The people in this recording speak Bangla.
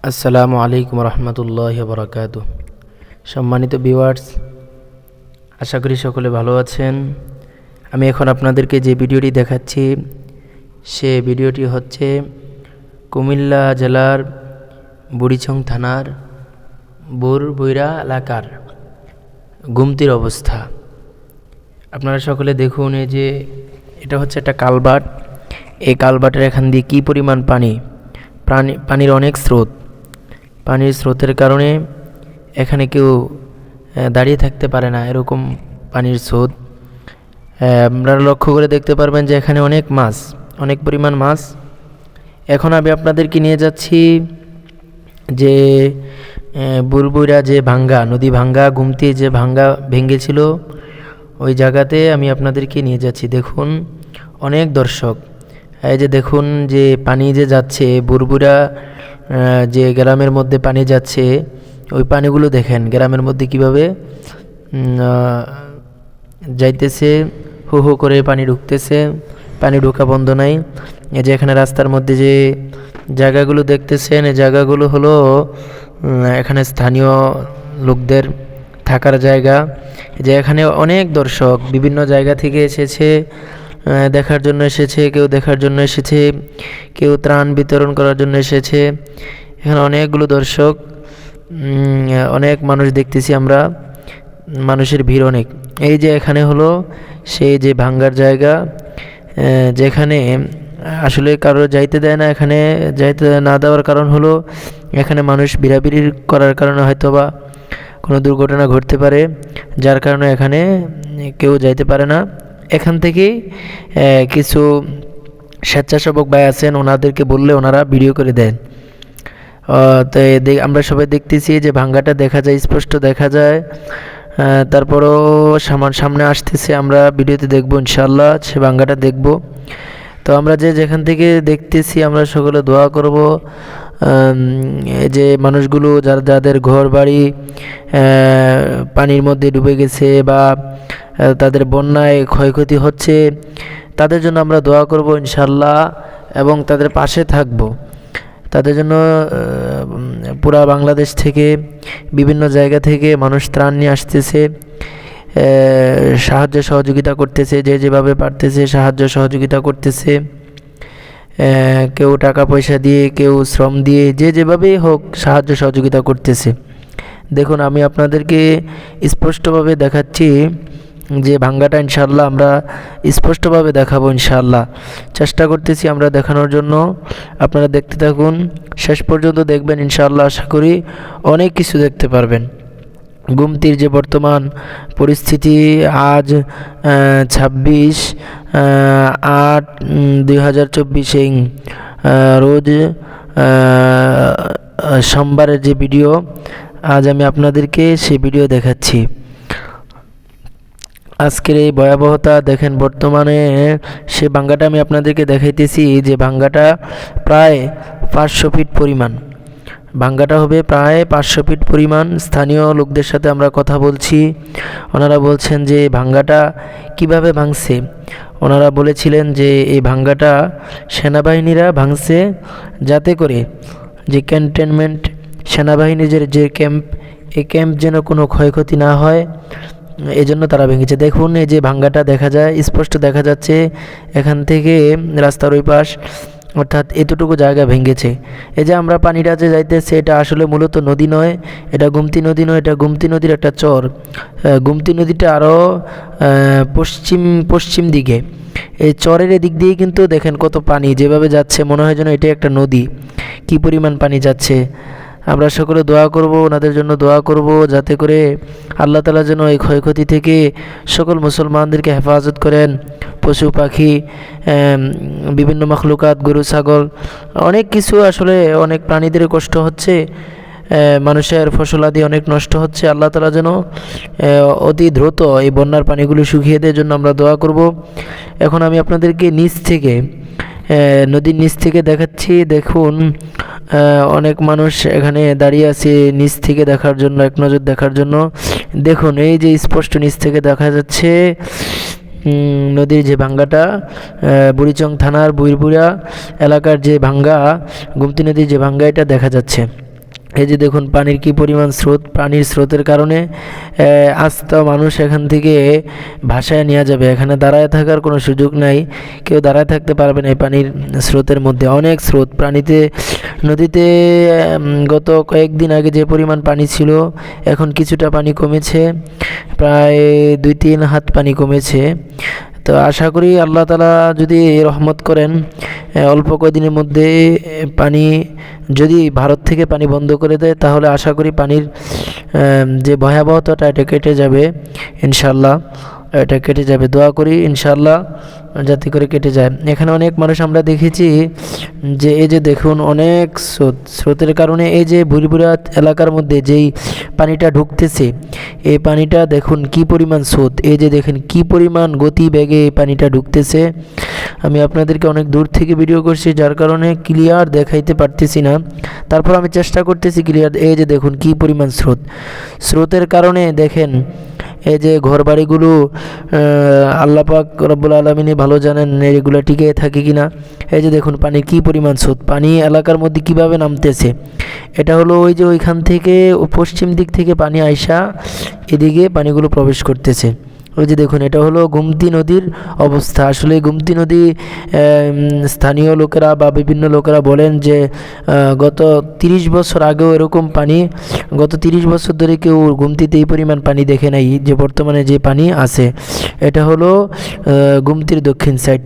আসসালামু আলাইকুম রহমতুল্লাহ বরকাত। সম্মানিত ভিউয়ার্স, আশা করি সকলে ভালো আছেন। আমি এখন আপনাদেরকে যে ভিডিওটি দেখাচ্ছি সে ভিডিওটি হচ্ছে কুমিল্লা জেলার বুড়িচং থানার বুরবুইরা এলাকার গুমতির অবস্থা। আপনারা সকলে দেখুন, এই যে এটা হচ্ছে একটা কালভার্ট। এই কালভার্টের এখান দিয়ে কী পরিমাণ পানির অনেক স্রোত। পানির স্রোতের কারণে এখানে কেউ দাঁড়িয়ে থাকতে পারে না, এরকম পানির স্রোত। আপনারা লক্ষ্য করে দেখতে পারবেন যে এখানে অনেক পরিমাণ মাছ। এখন আমি আপনাদেরকে নিয়ে যাচ্ছি যে বুরবুইরা যে নদী ভাঙ্গা গুমতি যে ভেঙেছিল ওই জায়গাতে আমি আপনাদেরকে নিয়ে যাচ্ছি। দেখুন অনেক দর্শক, এই যে দেখুন যে পানি যে যাচ্ছে বুরবুইরা যে গ্রামের মধ্যে পানি যাচ্ছে, ওই পানিগুলো দেখেন গ্রামের মধ্যে কিভাবে যাইতেছে। হু হু করে পানি ঢুকতেছে, পানি ঢোকা বন্ধ নাই। এই যে এখানে রাস্তার মধ্যে যে জায়গাগুলো দেখতেছেন, এই জায়গাগুলো হলো এখানে স্থানীয় লোকদের থাকার জায়গা। যে এখানে অনেক দর্শক বিভিন্ন জায়গা থেকে এসেছে, দেখার জন্য এসেছে, কেউ দেখার জন্য এসেছে, কেউ ত্রাণ বিতরণ করার জন্য এসেছে। এখানে অনেকগুলো দর্শক, অনেক মানুষ দেখতেছি আমরা, মানুষের ভিড় অনেক। এই যে এখানে হলো সেই যে ভাঙ্গার জায়গা, যেখানে আসলে কারো যাইতে দেয় না। এখানে যাইতে না দেওয়ার কারণ হলো এখানে মানুষ ভিড়াভিড়ি করার কারণে হয়তো বা কোনো দুর্ঘটনা ঘটতে পারে, যার কারণে এখানে কেউ যাইতে পারে না। এখান থেকেই কিছু স্বেচ্ছাসেবক ভাই আছেন, ওনাদেরকে বললে ওনারা ভিডিও করে দেন। তো আমরা সবাই দেখতেছি যে ভাঙ্গাটা দেখা যায়, স্পষ্ট দেখা যায়। তারপরও সামনে আসতেছে, আমরা ভিডিওতে দেখবো ইনশাল্লাহ, সে ভাঙ্গাটা দেখব। তো আমরা যেখান থেকে দেখতেছি আমরা সকলে দোয়া করব যে মানুষগুলো যাদের ঘর বাড়ি পানির মধ্যে ডুবে গেছে বা তাদের বন্যায় ক্ষয়ক্ষতি হচ্ছে, তাদের জন্য আমরা দোয়া করব ইনশাল্লাহ এবং তাদের পাশে থাকব। তাদের জন্য পুরা বাংলাদেশ থেকে বিভিন্ন জায়গা থেকে মানুষ ত্রাণ নিয়ে আসতেছে, সাহায্য সহযোগিতা করতেছে, যে যেভাবে পারতেছে সাহায্য সহযোগিতা করতেছে। কেউ টাকা পয়সা দিয়ে, কেউ শ্রম দিয়ে, যে যেভাবেই হোক সাহায্য সহযোগিতা করতেছে। দেখুন আমি আপনাদেরকে স্পষ্টভাবে দেখাচ্ছি যে ভাঙ্গাটা ইনশাল্লাহ আমরা স্পষ্টভাবে দেখাবো। ইনশাল্লাহ চেষ্টা করতেছি আমরা দেখানোর জন্য। আপনারা দেখতে থাকুন, শেষ পর্যন্ত দেখবেন ইনশাল্লাহ। আশা করি অনেক কিছু দেখতে পারবেন। গুমতির যে বর্তমান পরিস্থিতি, আজ 26/8/2024 রোজ সোমবারের যে ভিডিও, আজ আমি আপনাদেরকে সেই ভিডিও দেখাচ্ছি। আজকের এই ভয়াবহতা দেখেন। বর্তমানে সে ভাঙ্গাটা আমি আপনাদেরকে দেখাইতেছি যে ভাঙ্গাটা প্রায় 500 ফিট পরিমাণ। ভাঙ্গাটা হবে প্রায় 500 ফিট পরিমাণ। স্থানীয় লোকদের সাথে আমরা কথা বলছি, ওনারা বলছেন যে ভাঙ্গাটা কিভাবে ভাঙছে। ওনারা বলেছিলেন যে এই ভাঙ্গাটা সেনাবাহিনীরা ভাঙছে, যাতে করে যে ক্যান্টনমেন্ট সেনাবাহিনীর যে ক্যাম্প, এই ক্যাম্প যেন কোনো ক্ষয়ক্ষতি না হয়, এজন্য তারা ভেঙেছে। দেখুন এই যে ভাঙ্গাটা দেখা যায়, স্পষ্ট দেখা যাচ্ছে এখান থেকে রাস্তার ওই পাশ, অর্থাৎ এতটুকু জায়গা ভেঙেছে। এই যে আমরা পানিটা যে যাইতেছে, এটা আসলে মূলত নদী নয়, এটা গুমতি নদী নয়, এটা গুমতি নদীর একটা চর। গুমতি নদীটা আরও পশ্চিম দিকে, এই চরের এদিক দিয়ে কিন্তু দেখেন কত পানি যেভাবে যাচ্ছে, মনে হয় যেন এটাই একটা নদী, কি পরিমাণ পানি যাচ্ছে। আমরা সকলে দোয়া করব, ওনাদের জন্য দোয়া করব, যাতে করে আল্লাহ তাআলা যেন এই ক্ষয়ক্ষতি থেকে সকল মুসলমানদেরকে হেফাজত করেন। পশু পাখি, বিভিন্ন মাখলুকাত, গরু ছাগল, অনেক কিছু, আসলে অনেক প্রাণীদের কষ্ট হচ্ছে, মানুষের ফসলাদি অনেক নষ্ট হচ্ছে। আল্লাহ তাআলা যেন অতি দ্রুত এই বন্যার পানিগুলো শুকিয়ে দেওয়ার জন্য আমরা দোয়া করব। এখন আমি আপনাদেরকে নদীর নিচ থেকে দেখাচ্ছি। দেখুন অনেক মানুষ এখানে দাঁড়িয়ে আছে নিচ থেকে দেখার জন্য, এক নজর দেখার জন্য। দেখুন এই যে স্পষ্ট নিচ থেকে দেখা যাচ্ছে নদীর যে ভাঙ্গাটা, বুড়িচং থানার বুরবুইরা এলাকার যে ভাঙ্গা, গুমতি নদীর যে ভাঙ্গা, এটা দেখা যাচ্ছে। এই যে দেখুন পানির কি পরিমাণ স্রোত, পানির স্রোতের কারণে আস্তা মানুষ এখান থেকে ভাসায় নেওয়া যাবে, এখানে দাঁড়ায় থাকার কোনো সুযোগ নাই, কেউ দাঁড়ায় থাকতে পারবে না এই পানির স্রোতের মধ্যে। অনেক স্রোত পানিতে, নদীতে গত কয়েকদিন আগে যে পরিমাণ পানি ছিল এখন কিছুটা পানি কমেছে, প্রায় 2-3 হাত পানি কমেছে। তো আশা করি আল্লাহ তাআলা যদি রহমত করেন অল্প কয়েকদিনের মধ্যে পানি, যদি ভারত থেকে পানি বন্ধ করে দেয় তাহলে আশা করি পানির যে ভয়াবহতাটা এটা কেটে যাবে ইনশাল্লাহ, এটা কেটে যাবে। দোয়া করি ইনশাল্লাহ যাতে করে কেটে যায়। এখানে অনেক মানুষ আমরা দেখেছি যে এই যে দেখুন অনেক স্রোতের কারণে এই যে বুড়িবুড়া এলাকার মধ্যে যেই পানিটা ঢুকতেছে, এই পানিটা দেখুন কি পরিমাণ স্রোত, এই যে দেখেন কি পরিমাণ গতি বেগে এই পানিটা ঢুকতেছে। আমি আপনাদেরকে অনেক দূর থেকে ভিডিও করছি যার কারণে ক্লিয়ার দেখাইতে পারতেছি না, তারপর আমি চেষ্টা করতেছি ক্লিয়ার। এই যে দেখুন কি পরিমাণ স্রোতের কারণে দেখেন এই যে ঘরবাড়িগুলো আল্লাহ পাক রব্বুল আলামিনই ভালো জানেন এগুলো টিকে থাকে কিনা। এই যে দেখুন পানির কি পরিমাণ স্রোত, পানি এলাকার মধ্যে কিভাবে নামতেছে। এটা হলো ওই যে ওইখান থেকে পশ্চিম দিক থেকে পানি আইসা এদিকে পানিগুলো প্রবেশ করতেছে। ওই যে দেখুন এটা হলো গোমতী নদীর অবস্থা। আসলে গোমতী নদী স্থানীয় লোকেরা বা বিভিন্ন লোকেরা বলেন যে গত 30 বছর আগেও এরকম পানি, গত 30 বছর ধরে কেউ গোমতীতে এই পরিমাণ পানি দেখে নাই যে বর্তমানে যে পানি আছে। এটা হলো গোমতীর দক্ষিণ সাইড।